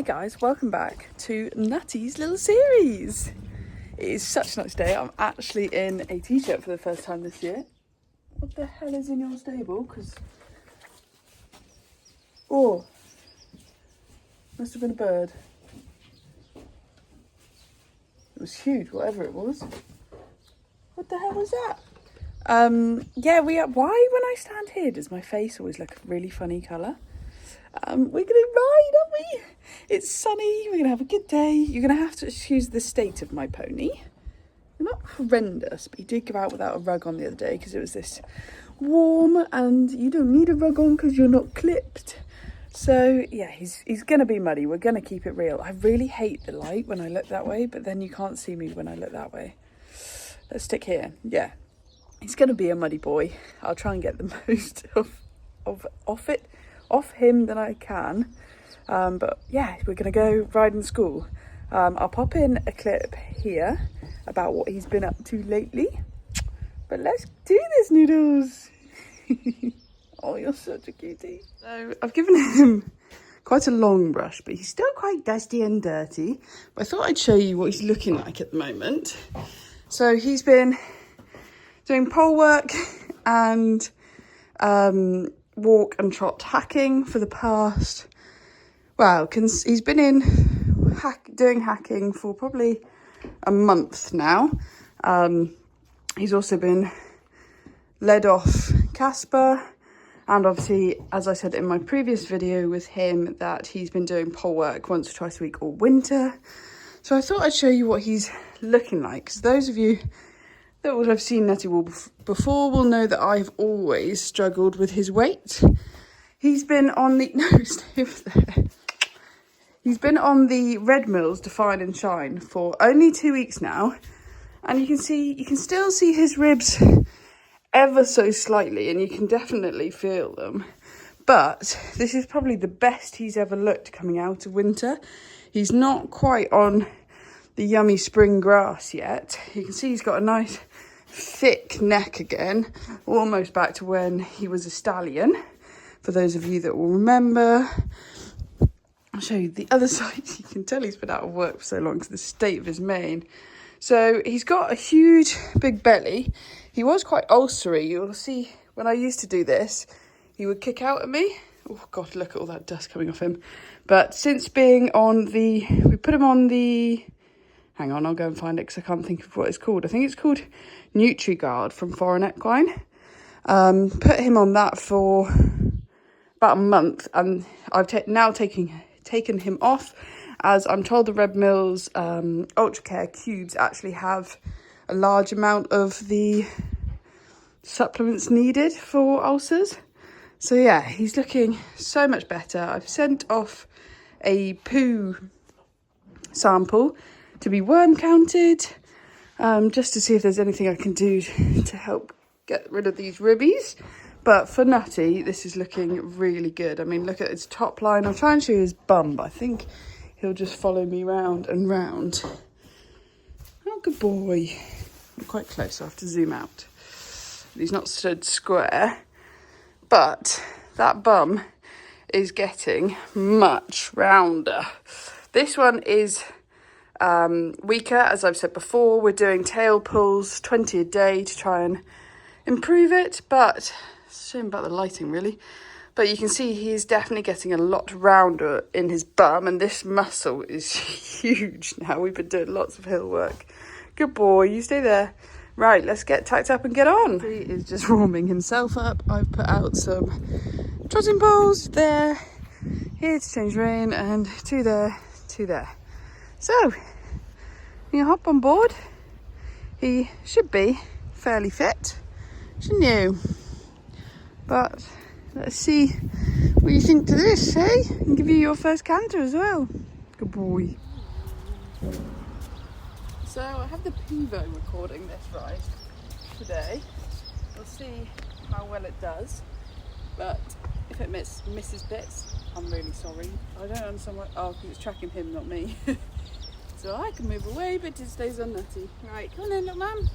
Hey guys, welcome back to Nutty's little series. It is such a nice day. I'm actually in a t-shirt for the first time this year. What the hell is in your stable? Oh, must have been a bird. It was huge, whatever it was. What the hell was that? Yeah, why when I stand here does my face always look a really funny colour? We're going to ride, aren't we? It's sunny, we're going to have a good day. You're going to have to excuse the state of my pony. They're not horrendous, but he did go out without a rug on the other day because it was this warm and you don't need a rug on because you're not clipped. So, yeah, he's going to be muddy. We're going to keep it real. I really hate the light when I look that way, but then you can't see me when I look that way. Let's stick here. Yeah, he's going to be a muddy boy. I'll try and get the most off him than I can. But yeah, we're going to go ride in school. I'll pop in a clip here about what he's been up to lately. But let's do this, Noodles. Oh, you're such a cutie. So I've given him quite a long brush, but he's still quite dusty and dirty. But I thought I'd show you what he's looking like at the moment. So he's been doing pole work and walk and trot hacking for the past, well, he's been in doing hacking for probably a month now. He's also been led off Casper, and obviously, as I said in my previous video with him, that he's been doing pole work once or twice a week all winter. So I thought I'd show you what he's looking like, because those of you that would have seen Nutty before will know that I've always struggled with his weight. He's been on the stay over there. He's been on the Red Mills Define and Shine for only 2 weeks now, and you can still see his ribs ever so slightly, and you can definitely feel them. But this is probably the best he's ever looked coming out of winter. He's not quite on the yummy spring grass yet. You can see he's got a nice thick neck again, almost back to when he was a stallion, for those of you that will remember. I'll show you the other side. You can tell he's been out of work for so long because the state of his mane. So he's got a huge big belly. He was quite ulcery. You'll see when I used to do this, he would kick out at me. Oh God, look at all that dust coming off him. But since being on we put him on the, hang on, I'll go and find it because I can't think of what it's called. I think it's called Nutty from Foreign Equine. Put him on that for about a month, and I've now taken him off, as I'm told the Red Mills Ultra Care cubes actually have a large amount of the supplements needed for ulcers. So yeah, he's looking so much better. I've sent off a poo sample to be worm counted, just to see if there's anything I can do to help get rid of these ribbies. But for Nutty, this is looking really good. I mean, look at his top line. I'll try and show you his bum, but I think he'll just follow me round and round. Oh, good boy. I'm quite close, so I have to zoom out. He's not stood square, but that bum is getting much rounder. This one is weaker, as I've said before. We're doing tail pulls 20 a day to try and improve it, but it's a shame about the lighting really. But you can see he's definitely getting a lot rounder in his bum, and this muscle is huge now. We've been doing lots of hill work. Good boy, you stay there. Right, let's get tacked up and get on. He is just warming himself up. I've put out some trotting poles there, here to change rein, and two there, two there. So, you hop on board. He should be fairly fit, shouldn't you? But let's see what you think to this, eh? And give you your first canter as well. Good boy. So I have the Pivo recording this ride today. We'll see how well it does. But if it misses bits, I'm really sorry. I don't understand why. Oh, because it's tracking him, not me. So I can move away, but it stays on Nutty. Right, come on then, little man.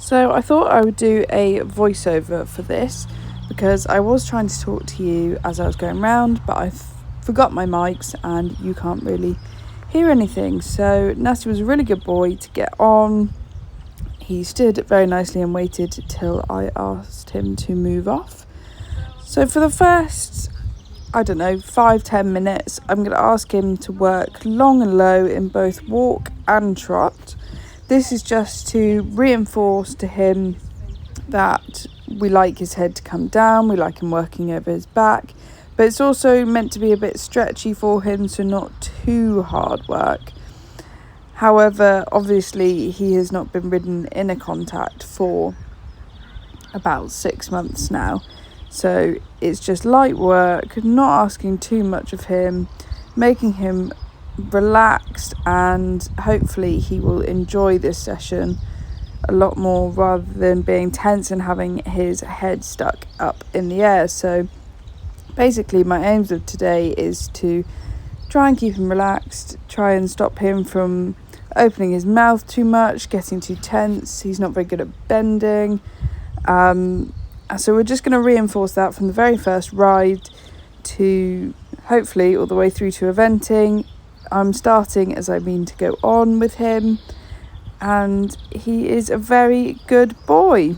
So I thought I would do a voiceover for this, because I was trying to talk to you as I was going round, but I forgot my mics and you can't really hear anything. So Nutty was a really good boy to get on. He stood very nicely and waited till I asked him to move off. So for the first, 5-10 minutes, I'm going to ask him to work long and low in both walk and trot. This is just to reinforce to him that we like his head to come down, we like him working over his back, but it's also meant to be a bit stretchy for him, so not too hard work. However, obviously he has not been ridden in a contact for about 6 months now, so it's just light work, not asking too much of him, making him relaxed, and hopefully he will enjoy this session a lot more rather than being tense and having his head stuck up in the air. So basically my aims of today is to try and keep him relaxed, try and stop him from opening his mouth too much, getting too tense. He's not very good at bending. So we're just going to reinforce that from the very first ride to hopefully all the way through to eventing. I'm starting as I mean to go on with him, and he is a very good boy.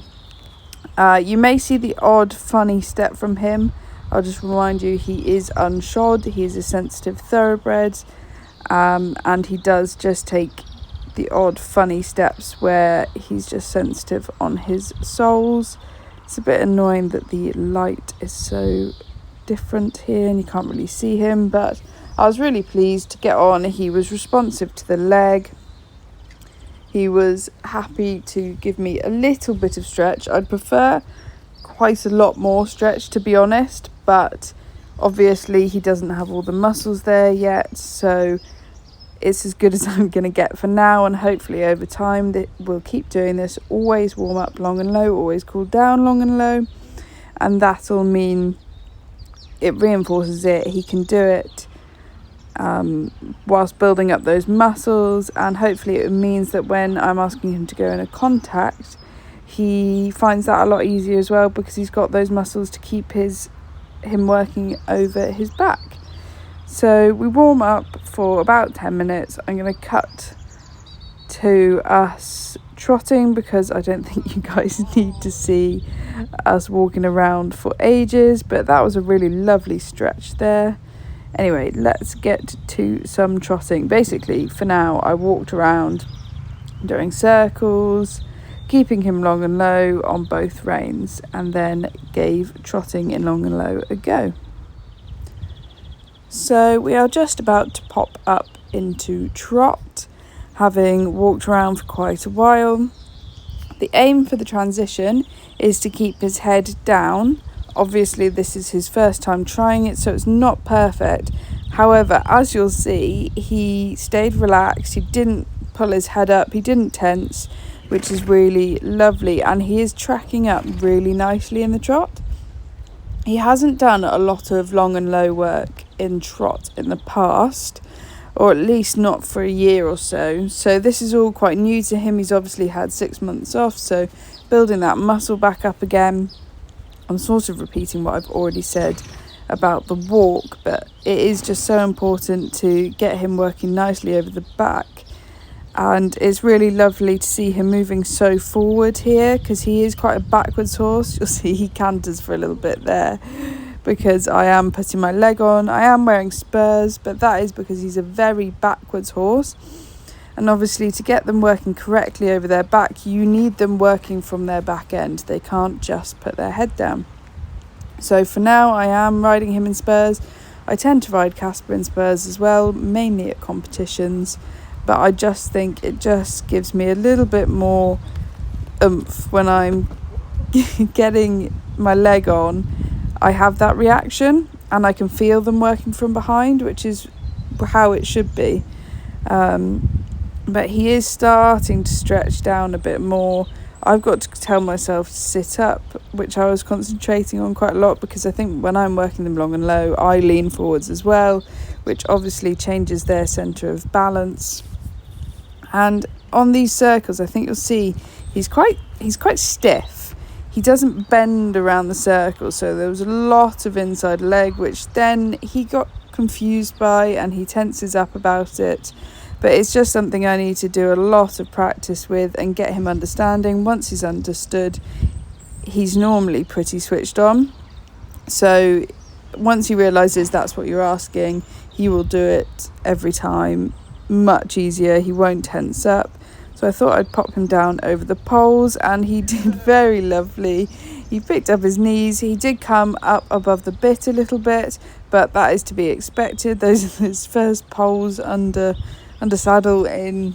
You may see the odd funny step from him. I'll just remind you, he is unshod, he is a sensitive thoroughbred, and he does just take the odd funny steps where he's just sensitive on his soles. It's a bit annoying that the light is so different here and you can't really see him, but I was really pleased to get on. He was responsive to the leg. He was happy to give me a little bit of stretch. I'd prefer quite a lot more stretch, to be honest, but obviously he doesn't have all the muscles there yet, so it's as good as I'm going to get for now, and hopefully over time that we'll keep doing this. Always warm up long and low, always cool down long and low, and that'll mean it reinforces it. He can do it whilst building up those muscles, and hopefully it means that when I'm asking him to go in a contact, he finds that a lot easier as well, because he's got those muscles to keep him working over his back. So we warm up for about 10 minutes. I'm going to cut to us trotting because I don't think you guys need to see us walking around for ages, but that was a really lovely stretch there. Anyway, let's get to some trotting. Basically, for now, I walked around doing circles, keeping him long and low on both reins, and then gave trotting in long and low a go. So we are just about to pop up into trot, having walked around for quite a while. The aim for the transition is to keep his head down. Obviously this is his first time trying it, so it's not perfect. However, as you'll see, he stayed relaxed, he didn't pull his head up, he didn't tense, which is really lovely, and he is tracking up really nicely in the trot. He hasn't done a lot of long and low work in trot in the past, or at least not for a year or so. So this is all quite new to him. He's obviously had 6 months off, so building that muscle back up again. I'm sort of repeating what I've already said about the walk, but it is just so important to get him working nicely over the back. And it's really lovely to see him moving so forward here, because he is quite a backwards horse. You'll see he canters for a little bit there because I am putting my leg on. I am wearing spurs, but that is because he's a very backwards horse. And obviously to get them working correctly over their back, you need them working from their back end. They can't just put their head down. So for now, I am riding him in spurs. I tend to ride Casper in spurs as well, mainly at competitions. But I just think it just gives me a little bit more oomph when I'm getting my leg on. I have that reaction and I can feel them working from behind, which is how it should be. But he is starting to stretch down a bit more. I've got to tell myself to sit up, which I was concentrating on quite a lot, because I think when I'm working them long and low, I lean forwards as well, which obviously changes their centre of balance. And on these circles, I think you'll see he's quite stiff. he doesn't bend around the circle, so there was a lot of inside leg, which then he got confused by and he tenses up about it. But it's just something I need to do a lot of practice with and get him understanding. Once he's understood, he's normally pretty switched on. So once he realises that's what you're asking, he will do it every time much easier. He won't tense up. So I thought I'd pop him down over the poles, and he did very lovely. He picked up his knees. He did come up above the bit a little bit, but that is to be expected. Those are his first poles under saddle in,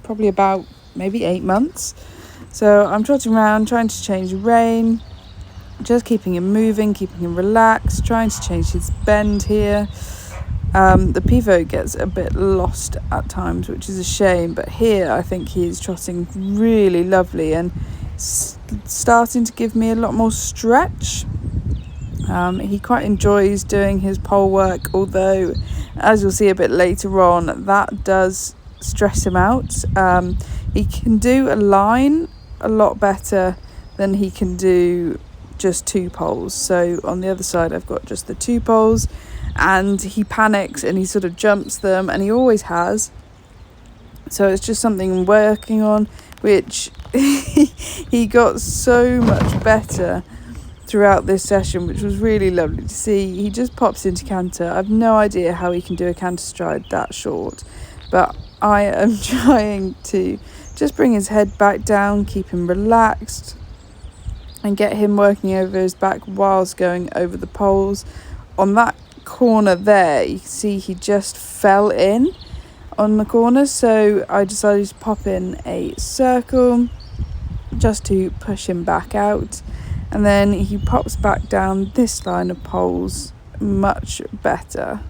probably about maybe 8 months. So I'm trotting around, trying to change the rein, just keeping him moving, keeping him relaxed, trying to change his bend here. The pivot gets a bit lost at times, which is a shame, but here I think he is trotting really lovely and starting to give me a lot more stretch. He quite enjoys doing his pole work, although as you'll see a bit later on, that does stress him out. He can do a line a lot better than he can do just 2 poles. So on the other side I've got just the 2 poles, and he panics and he sort of jumps them, and he always has. So it's just something I'm working on, which he got so much better throughout this session, which was really lovely to see. He just pops into canter. I've no idea how he can do a canter stride that short, but I am trying to just bring his head back down, keep him relaxed, and get him working over his back whilst going over the poles. On that corner there, you can see he just fell in on the corner, so I decided to pop in a circle just to push him back out, and then he pops back down this line of poles much better.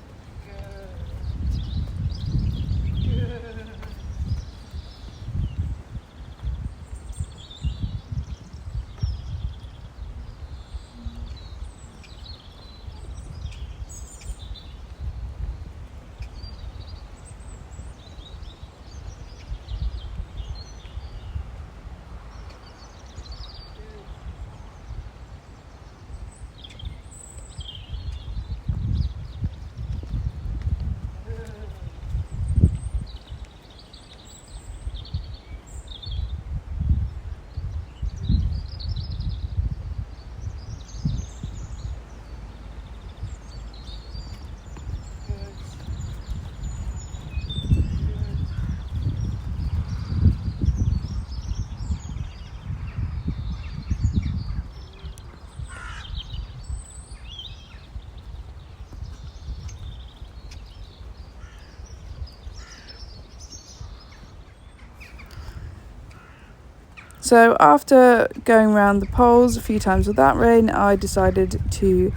So after going around the poles a few times with that rein, I decided to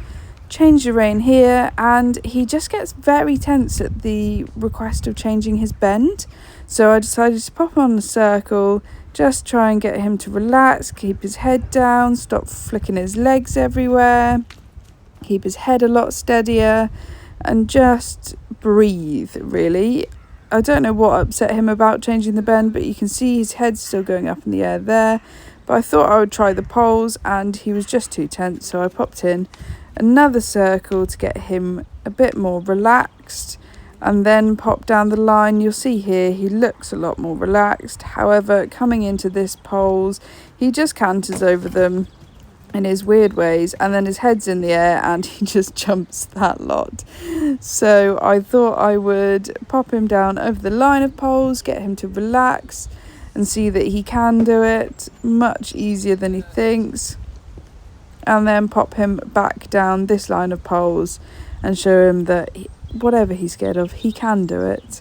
change the rein here, and he just gets very tense at the request of changing his bend. So I decided to pop on the circle, just try and get him to relax, keep his head down, stop flicking his legs everywhere, keep his head a lot steadier, and just breathe, really. I don't know what upset him about changing the bend, but you can see his head's still going up in the air there. But I thought I would try the poles, and he was just too tense, so I popped in another circle to get him a bit more relaxed, and then pop down the line. You'll see here he looks a lot more relaxed. However, coming into this poles, he just canters over them in his weird ways, and then his head's in the air and he just jumps that lot. So I thought I would pop him down over the line of poles, get him to relax and see that he can do it much easier than he thinks, and then pop him back down this line of poles and show him that whatever he's scared of, he can do it.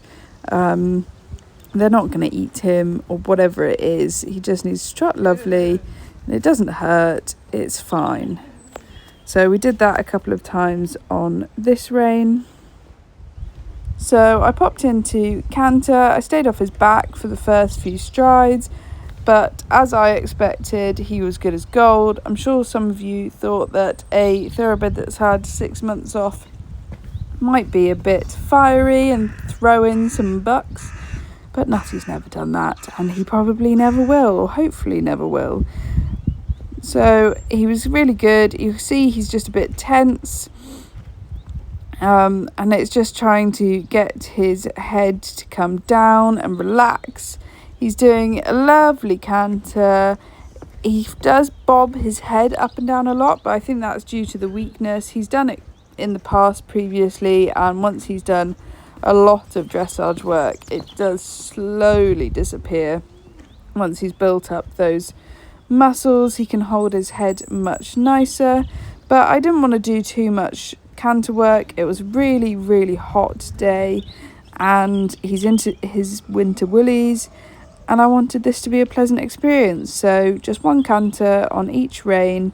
They're not going to eat him or whatever it is. He just needs to trot lovely. It doesn't hurt, it's fine. So we did that a couple of times on this rein. So I popped into canter. I stayed off his back for the first few strides, but as I expected, he was good as gold. I'm sure some of you thought that a thoroughbred that's had 6 months off might be a bit fiery and throw in some bucks, but Nutty's never done that, and he probably never will, or hopefully never will. So he was really good. You see he's just a bit tense. And it's just trying to get his head to come down and relax. He's doing a lovely canter. He does bob his head up and down a lot, but I think that's due to the weakness. He's done it in the past previously, and once he's done a lot of dressage work, it does slowly disappear. Once he's built up those muscles, he can hold his head much nicer. But I didn't want to do too much canter work. It was a really, really hot day, and he's into his winter woolies, and I wanted this to be a pleasant experience. So just one canter on each rein,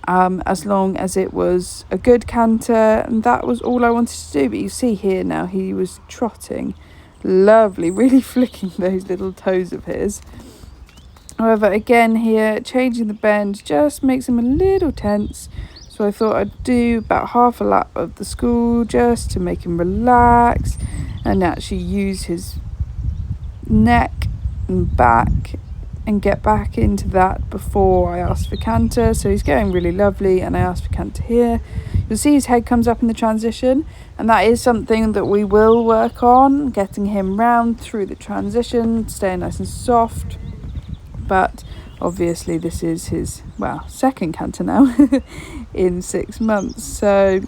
as long as it was a good canter, and that was all I wanted to do. But you see here now he was trotting lovely, really flicking those little toes of his. However, again here, changing the bend just makes him a little tense. So I thought I'd do about half a lap of the school just to make him relax and actually use his neck and back and get back into that before I asked for canter. So he's going really lovely, and I asked for canter here. You'll see his head comes up in the transition, and that is something that we will work on, getting him round through the transition, staying nice and soft. But obviously this is his, well, second canter now in 6 months. So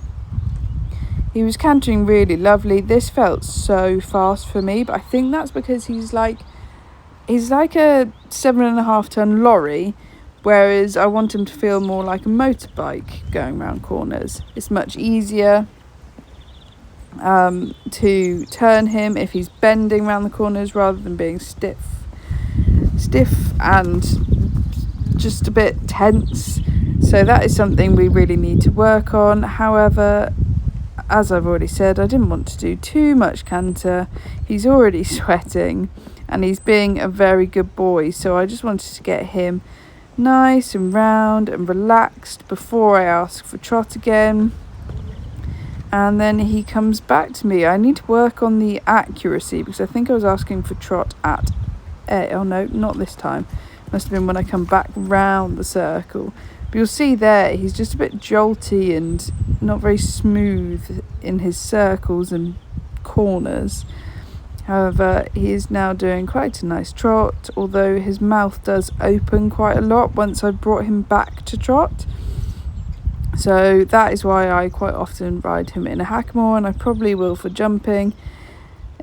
he was cantering really lovely. This felt so fast for me, but I think that's because he's like a 7.5 ton lorry, whereas I want him to feel more like a motorbike going around corners. It's much easier to turn him if he's bending around the corners rather than being stiff and just a bit tense. So that is something we really need to work on. However, as I've already said, I didn't want to do too much canter. He's already sweating and he's being a very good boy, so I just wanted to get him nice and round and relaxed before I ask for trot again. And then he comes back to me. I need to work on the accuracy, because I think I was asking for trot at oh no, not this time. Must have been when I come back round the circle. But you'll see there, he's just a bit jolty and not very smooth in his circles and corners. However, he is now doing quite a nice trot, although his mouth does open quite a lot once I've brought him back to trot. So that is why I quite often ride him in a hackamore, and I probably will for jumping,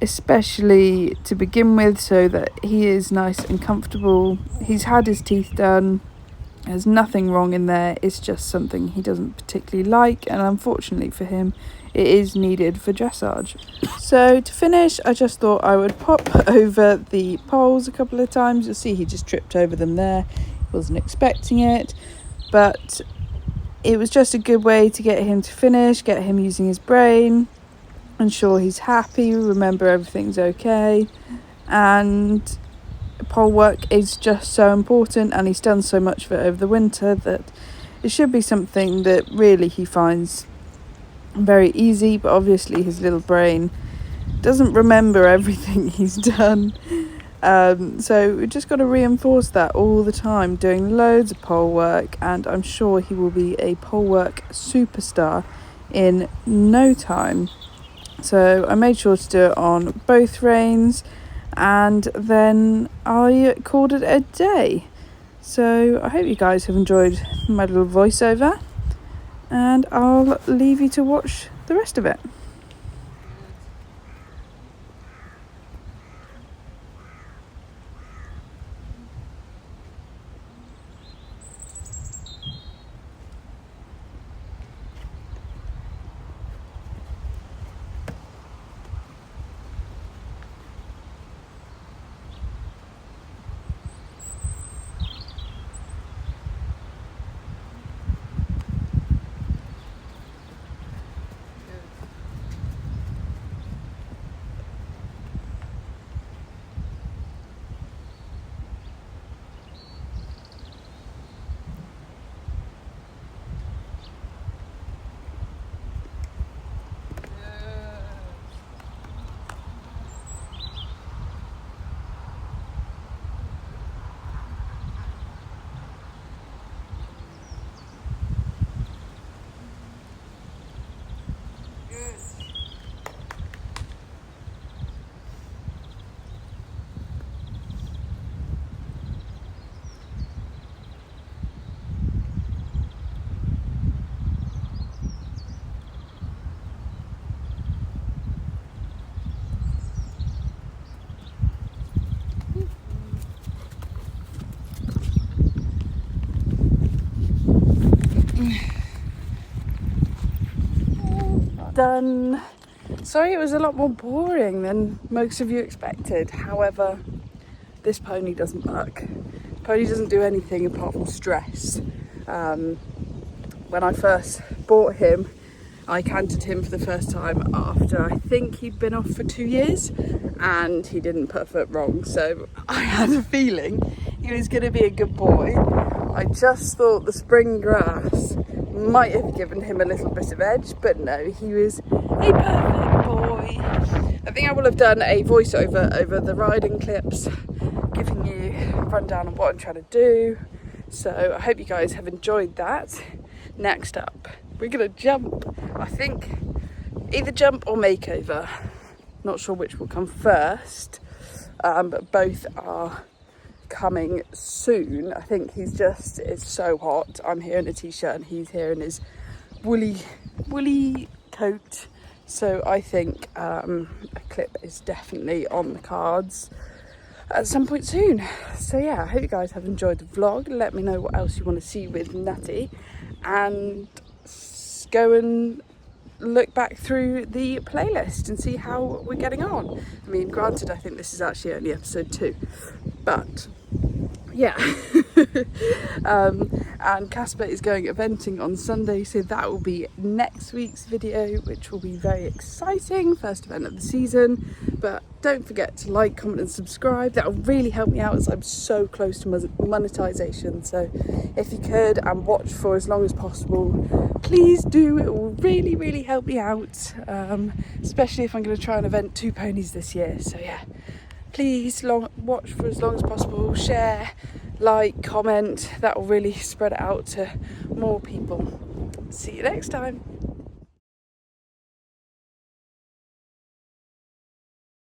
especially to begin with, so that he is nice and comfortable. He's had his teeth done. There's nothing wrong in there. It's just something he doesn't particularly like, and unfortunately for him, it is needed for dressage. So to finish, I just thought I would pop over the poles a couple of times. You'll see he just tripped over them there. Wasn't expecting it, but it was just a good way to get him to finish, get him using his brain, ensure he's happy, remember everything's okay. And pole work is just so important, and he's done so much of it over the winter that it should be something that really he finds very easy. But obviously his little brain doesn't remember everything he's done, so we just got to reinforce that all the time, doing loads of pole work, and I'm sure he will be a pole work superstar in no time. So I made sure to do it on both reins, and then I called it a day. So I hope you guys have enjoyed my little voiceover, and I'll leave you to watch the rest of it. done. Sorry, it was a lot more boring than most of you expected. However, this pony doesn't work. Pony doesn't do anything apart from stress. When I first bought him, I cantered him for the first time after I think he'd been off for 2 years, and he didn't put a foot wrong, so I had a feeling he was going to be a good boy. I just thought the spring grass might have given him a little bit of edge, but no, he was a perfect boy. I think I will have done a voiceover over the riding clips, giving you a rundown on what I'm trying to do, so I hope you guys have enjoyed that. Next up, we're going to jump. I think either jump or makeover. Not sure which will come first, but both are coming soon. I think it's so hot. I'm here in a t-shirt and he's here in his woolly coat. So I think a clip is definitely on the cards at some point soon. So yeah, I hope you guys have enjoyed the vlog. Let me know what else you want to see with Nutty, and go and look back through the playlist and see how we're getting on. I mean, granted, I think this is actually only episode 2, but yeah. And Casper is going eventing on Sunday, so that will be next week's video, which will be very exciting. First event of the season. But don't forget to like, comment and subscribe. That will really help me out as I'm so close to monetization. So if you could, and watch for as long as possible, please do. It will really help me out, especially if I'm going to try and event 2 ponies this year. So yeah, please watch for as long as possible, share, like, comment. That will really spread it out to more people. See you next time.